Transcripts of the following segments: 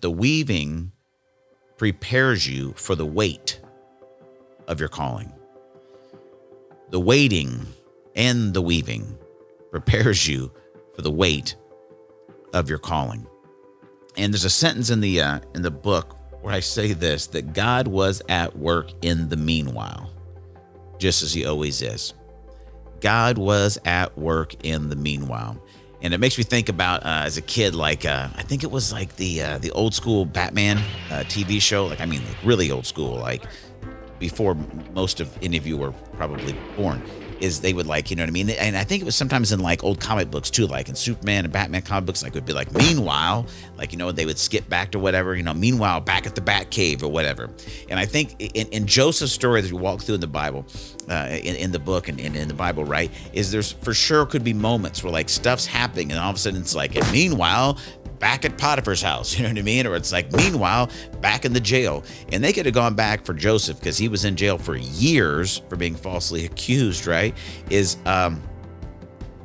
The weaving prepares you for the weight of your calling. The waiting and the weaving prepares you for the weight of your calling. And there's a sentence in the book where I say this, that God was at work in the meanwhile, just as he always is. God was at work in the meanwhile. And it makes me think about as a kid, like I think it was like the old school Batman TV show, like really old school, like before most of any of you were probably born. Is they would, like, you know what I mean? And I think it was sometimes in like old comic books too, like in Superman and Batman comic books, like it would be like, meanwhile, like, you know, they would skip back to whatever, you know, meanwhile, back at the Batcave or whatever. And I think in Joseph's story that we walk through in the Bible, in the book and in the Bible, right, is there's for sure could be moments where like stuff's happening and all of a sudden it's like, and meanwhile, back at Potiphar's house, you know what I mean? Or it's like, meanwhile, back in the jail. And they could have gone back for Joseph because he was in jail for years for being falsely accused, right?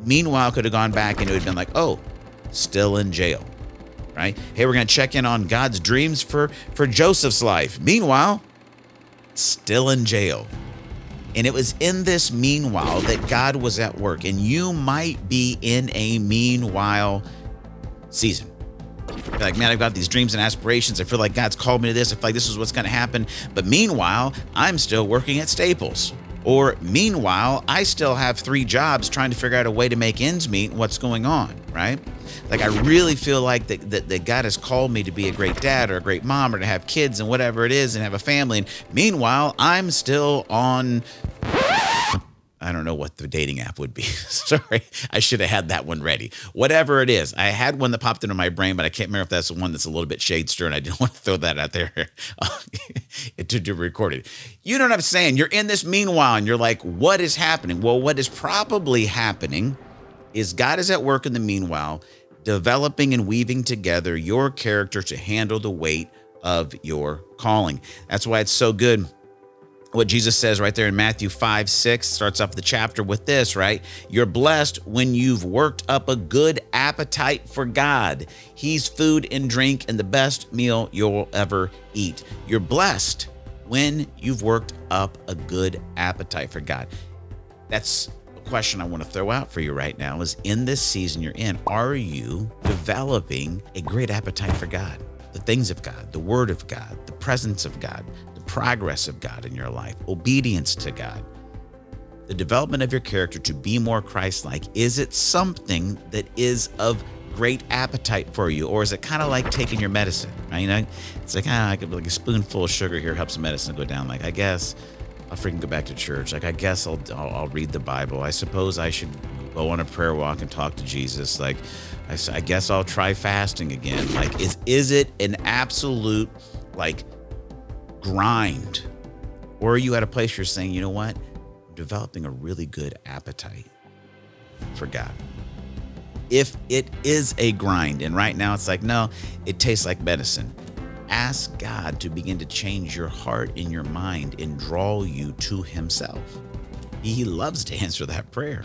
Meanwhile, could have gone back and it would have been like, oh, still in jail, right? Hey, we're going to check in on God's dreams for Joseph's life. Meanwhile, still in jail. And it was in this meanwhile that God was at work. And you might be in a meanwhile season. Like, man, I've got these dreams and aspirations. I feel like God's called me to this. I feel like this is what's going to happen. But meanwhile, I'm still working at Staples. Or meanwhile, I still have 3 jobs trying to figure out a way to make ends meet and what's going on, right? Like, I really feel like that God has called me to be a great dad or a great mom or to have kids and whatever it is and have a family. And meanwhile, I'm still on... I don't know what the dating app would be. Sorry, I should have had that one ready. Whatever it is. I had one that popped into my brain, but I can't remember if that's the one that's a little bit shadester, and I didn't want to throw that out there to record it. You know what I'm saying? You're in this meanwhile, and you're like, what is happening? Well, what is probably happening is God is at work in the meanwhile, developing and weaving together your character to handle the weight of your calling. That's why it's so good. What Jesus says right there in Matthew 5:6 starts off the chapter with this, right? You're blessed when you've worked up a good appetite for God. He's food and drink and the best meal you'll ever eat. You're blessed when you've worked up a good appetite for God. That's a question I want to throw out for you right now is, in this season you're in, are you developing a great appetite for God? The things of God, the word of God, the presence of God, the progress of God in your life, obedience to God, the development of your character to be more Christ-like. Is it something that is of great appetite for you? Or is it kind of like taking your medicine, right? You know, it's like, I could, like a spoonful of sugar here helps the medicine go down. Like, I guess I'll freaking go back to church. Like, I guess I'll read the Bible. I suppose I should go on a prayer walk and talk to Jesus. Like, I guess I'll try fasting again. Like, is it an absolute, like, grind? Or are you at a place you're saying, you know what? I'm developing a really good appetite for God. If it is a grind, and right now it's like, no, it tastes like medicine, ask God to begin to change your heart and your mind and draw you to himself. He loves to answer that prayer.